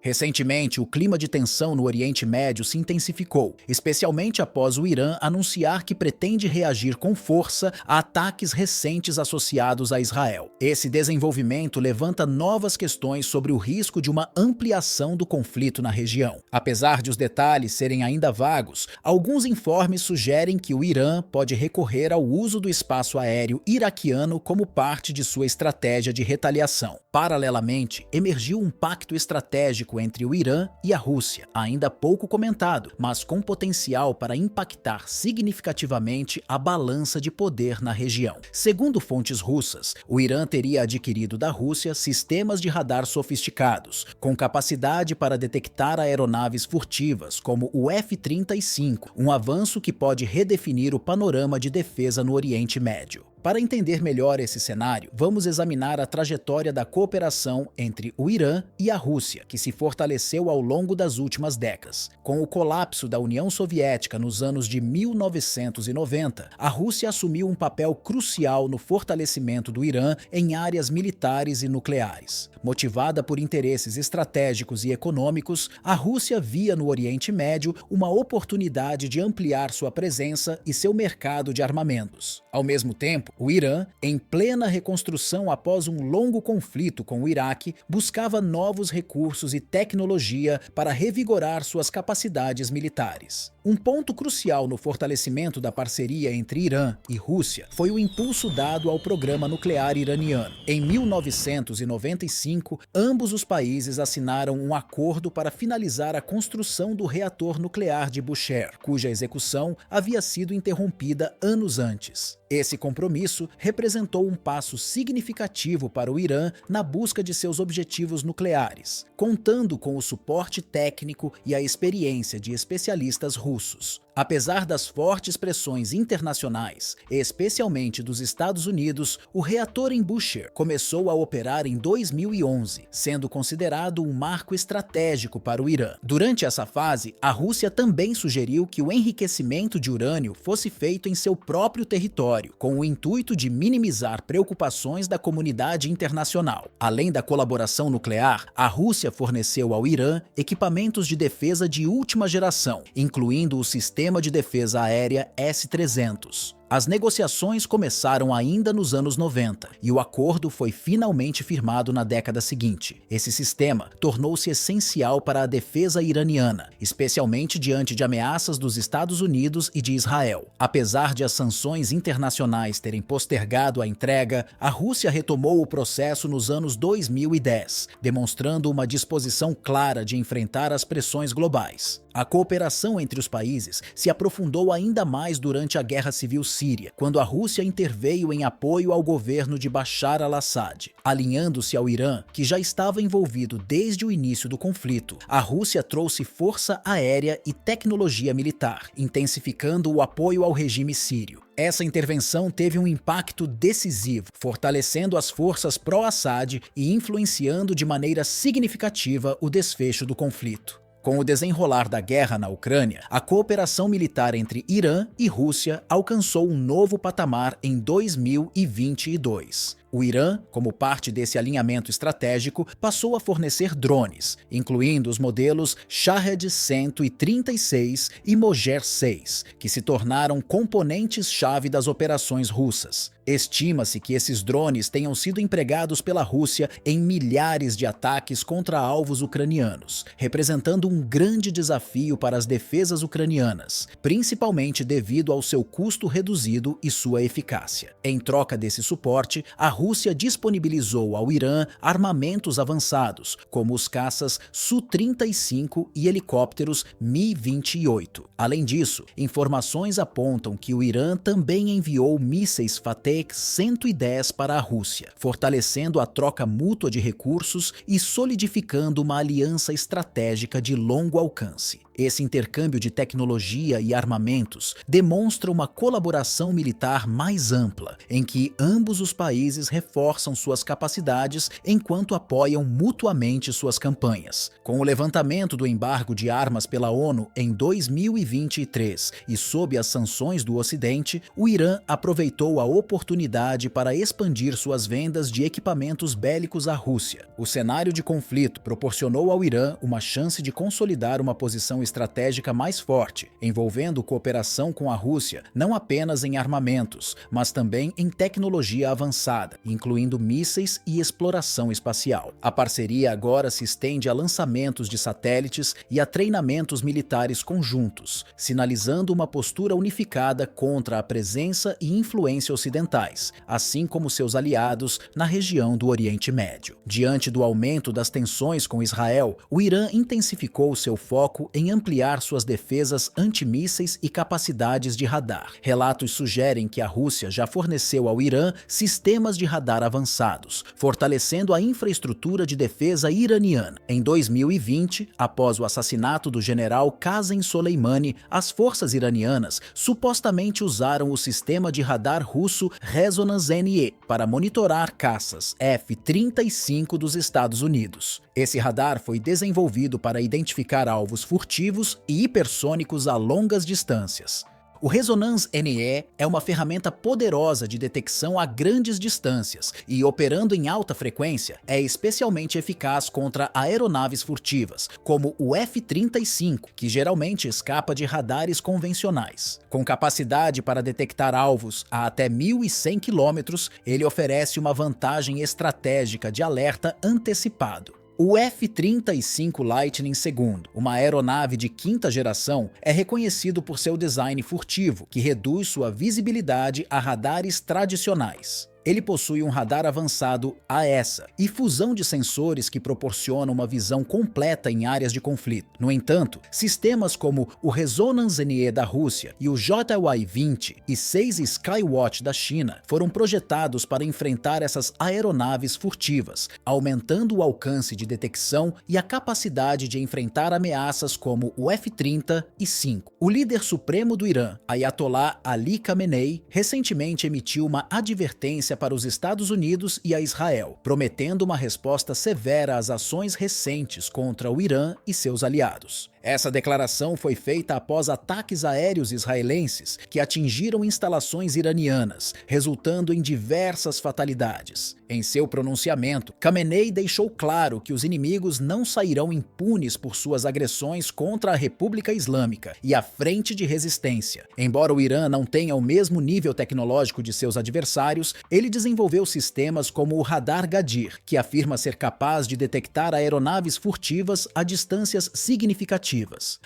Recentemente, o clima de tensão no Oriente Médio se intensificou, especialmente após o Irã anunciar que pretende reagir com força a ataques recentes associados a Israel. Esse desenvolvimento levanta novas questões sobre o risco de uma ampliação do conflito na região. Apesar de os detalhes serem ainda vagos, alguns informes sugerem que o Irã pode recorrer ao uso do espaço aéreo iraquiano como parte de sua estratégia de retaliação. Paralelamente, emergiu um pacto estratégico entre o Irã e a Rússia, ainda pouco comentado, mas com potencial para impactar significativamente a balança de poder na região. Segundo fontes russas, o Irã teria adquirido da Rússia sistemas de radar sofisticados, com capacidade para detectar aeronaves furtivas, como o F-35, um avanço que pode redefinir o panorama de defesa no Oriente Médio. Para entender melhor esse cenário, vamos examinar a trajetória da cooperação entre o Irã e a Rússia, que se fortaleceu ao longo das últimas décadas. Com o colapso da União Soviética nos anos de 1990, a Rússia assumiu um papel crucial no fortalecimento do Irã em áreas militares e nucleares. Motivada por interesses estratégicos e econômicos, a Rússia via no Oriente Médio uma oportunidade de ampliar sua presença e seu mercado de armamentos. Ao mesmo tempo, o Irã, em plena reconstrução após um longo conflito com o Iraque, buscava novos recursos e tecnologia para revigorar suas capacidades militares. Um ponto crucial no fortalecimento da parceria entre Irã e Rússia foi o impulso dado ao programa nuclear iraniano. Em 1995, ambos os países assinaram um acordo para finalizar a construção do reator nuclear de Bushehr, cuja execução havia sido interrompida anos antes. Esse compromisso representou um passo significativo para o Irã na busca de seus objetivos nucleares, contando com o suporte técnico e a experiência de especialistas russos. Apesar das fortes pressões internacionais, especialmente dos Estados Unidos, o reator em Bushehr começou a operar em 2011, sendo considerado um marco estratégico para o Irã. Durante essa fase, a Rússia também sugeriu que o enriquecimento de urânio fosse feito em seu próprio território, com o intuito de minimizar preocupações da comunidade internacional. Além da colaboração nuclear, a Rússia forneceu ao Irã equipamentos de defesa de última geração, incluindo o sistema de defesa aérea S-300. As negociações começaram ainda nos anos 90 e o acordo foi finalmente firmado na década seguinte. Esse sistema tornou-se essencial para a defesa iraniana, especialmente diante de ameaças dos Estados Unidos e de Israel. Apesar de as sanções internacionais terem postergado a entrega, a Rússia retomou o processo nos anos 2010, demonstrando uma disposição clara de enfrentar as pressões globais. A cooperação entre os países se aprofundou ainda mais durante a Guerra Civil Síria, quando a Rússia interveio em apoio ao governo de Bashar al-Assad. Alinhando-se ao Irã, que já estava envolvido desde o início do conflito, a Rússia trouxe força aérea e tecnologia militar, intensificando o apoio ao regime sírio. Essa intervenção teve um impacto decisivo, fortalecendo as forças pró-Assad e influenciando de maneira significativa o desfecho do conflito. Com o desenrolar da guerra na Ucrânia, a cooperação militar entre Irã e Rússia alcançou um novo patamar em 2022. O Irã, como parte desse alinhamento estratégico, passou a fornecer drones, incluindo os modelos Shahed-136 e Mojer-6, que se tornaram componentes-chave das operações russas. Estima-se que esses drones tenham sido empregados pela Rússia em milhares de ataques contra alvos ucranianos, representando um grande desafio para as defesas ucranianas, principalmente devido ao seu custo reduzido e sua eficácia. Em troca desse suporte, a Rússia disponibilizou ao Irã armamentos avançados, como os caças Su-35 e helicópteros Mi-28. Além disso, informações apontam que o Irã também enviou mísseis Fateh-110 para a Rússia, fortalecendo a troca mútua de recursos e solidificando uma aliança estratégica de longo alcance. Esse intercâmbio de tecnologia e armamentos demonstra uma colaboração militar mais ampla, em que ambos os países reforçam suas capacidades enquanto apoiam mutuamente suas campanhas. Com o levantamento do embargo de armas pela ONU em 2023 e sob as sanções do Ocidente, o Irã aproveitou a oportunidade para expandir suas vendas de equipamentos bélicos à Rússia. O cenário de conflito proporcionou ao Irã uma chance de consolidar uma posição estratégica mais forte, envolvendo cooperação com a Rússia não apenas em armamentos, mas também em tecnologia avançada, incluindo mísseis e exploração espacial. A parceria agora se estende a lançamentos de satélites e a treinamentos militares conjuntos, sinalizando uma postura unificada contra a presença e influência ocidentais, assim como seus aliados na região do Oriente Médio. Diante do aumento das tensões com Israel, o Irã intensificou seu foco em ampliar suas defesas antimísseis e capacidades de radar. Relatos sugerem que a Rússia já forneceu ao Irã sistemas de radar avançados, fortalecendo a infraestrutura de defesa iraniana. Em 2020, após o assassinato do general Qasem Soleimani, as forças iranianas supostamente usaram o sistema de radar russo Resonance-NE para monitorar caças F-35 dos Estados Unidos. Esse radar foi desenvolvido para identificar alvos furtivos e hipersônicos a longas distâncias. O Resonance-NE é uma ferramenta poderosa de detecção a grandes distâncias e, operando em alta frequência, é especialmente eficaz contra aeronaves furtivas, como o F-35, que geralmente escapa de radares convencionais. Com capacidade para detectar alvos a até 1.100 km, ele oferece uma vantagem estratégica de alerta antecipado. O F-35 Lightning II, uma aeronave de quinta geração, é reconhecido por seu design furtivo, que reduz sua visibilidade a radares tradicionais. Ele possui um radar avançado AESA e fusão de sensores que proporcionam uma visão completa em áreas de conflito. No entanto, sistemas como o Resonance-NE da Rússia e o JY-20 e 6 Skywatch da China foram projetados para enfrentar essas aeronaves furtivas, aumentando o alcance de detecção e a capacidade de enfrentar ameaças como o F-30 e 5. O líder supremo do Irã, Ayatollah Ali Khamenei, recentemente emitiu uma advertência para os Estados Unidos e a Israel, prometendo uma resposta severa às ações recentes contra o Irã e seus aliados. Essa declaração foi feita após ataques aéreos israelenses que atingiram instalações iranianas, resultando em diversas fatalidades. Em seu pronunciamento, Khamenei deixou claro que os inimigos não sairão impunes por suas agressões contra a República Islâmica e a Frente de Resistência. Embora o Irã não tenha o mesmo nível tecnológico de seus adversários, ele desenvolveu sistemas como o Radar Gadir, que afirma ser capaz de detectar aeronaves furtivas a distâncias significativas.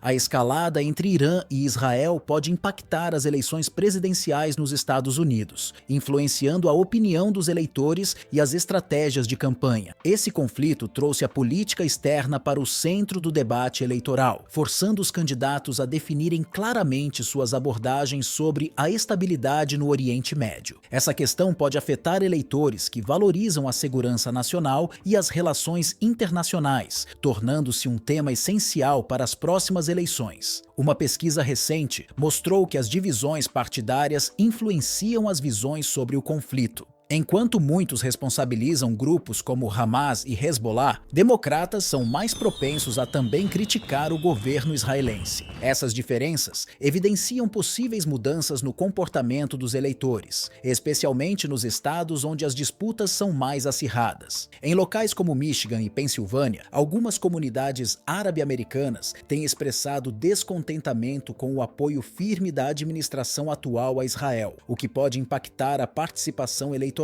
A escalada entre Irã e Israel pode impactar as eleições presidenciais nos Estados Unidos, influenciando a opinião dos eleitores e as estratégias de campanha. Esse conflito trouxe a política externa para o centro do debate eleitoral, forçando os candidatos a definirem claramente suas abordagens sobre a estabilidade no Oriente Médio. Essa questão pode afetar eleitores que valorizam a segurança nacional e as relações internacionais, tornando-se um tema essencial para as próximas eleições. Uma pesquisa recente mostrou que as divisões partidárias influenciam as visões sobre o conflito. Enquanto muitos responsabilizam grupos como Hamas e Hezbollah, democratas são mais propensos a também criticar o governo israelense. Essas diferenças evidenciam possíveis mudanças no comportamento dos eleitores, especialmente nos estados onde as disputas são mais acirradas. Em locais como Michigan e Pensilvânia, algumas comunidades árabe-americanas têm expressado descontentamento com o apoio firme da administração atual a Israel, o que pode impactar a participação eleitoral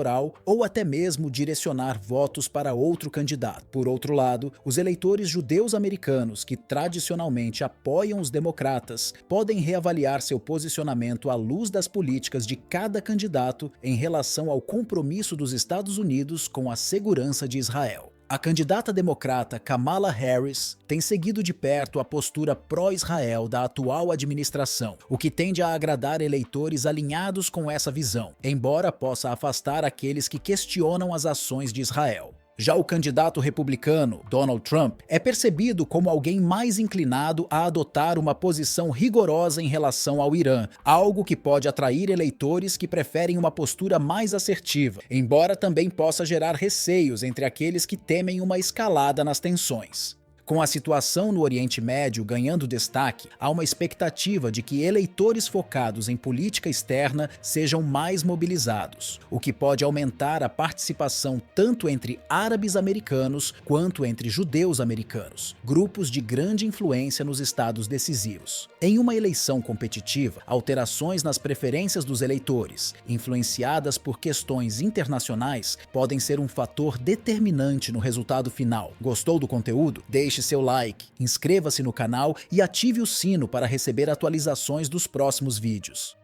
ou até mesmo direcionar votos para outro candidato. Por outro lado, os eleitores judeus americanos que tradicionalmente apoiam os democratas podem reavaliar seu posicionamento à luz das políticas de cada candidato em relação ao compromisso dos Estados Unidos com a segurança de Israel. A candidata democrata Kamala Harris tem seguido de perto a postura pró-Israel da atual administração, o que tende a agradar eleitores alinhados com essa visão, embora possa afastar aqueles que questionam as ações de Israel. Já o candidato republicano, Donald Trump, é percebido como alguém mais inclinado a adotar uma posição rigorosa em relação ao Irã, algo que pode atrair eleitores que preferem uma postura mais assertiva, embora também possa gerar receios entre aqueles que temem uma escalada nas tensões. Com a situação no Oriente Médio ganhando destaque, há uma expectativa de que eleitores focados em política externa sejam mais mobilizados, o que pode aumentar a participação tanto entre árabes americanos quanto entre judeus americanos, grupos de grande influência nos estados decisivos. Em uma eleição competitiva, alterações nas preferências dos eleitores, influenciadas por questões internacionais, podem ser um fator determinante no resultado final. Gostou do conteúdo? Deixe seu like, inscreva-se no canal e ative o sino para receber atualizações dos próximos vídeos.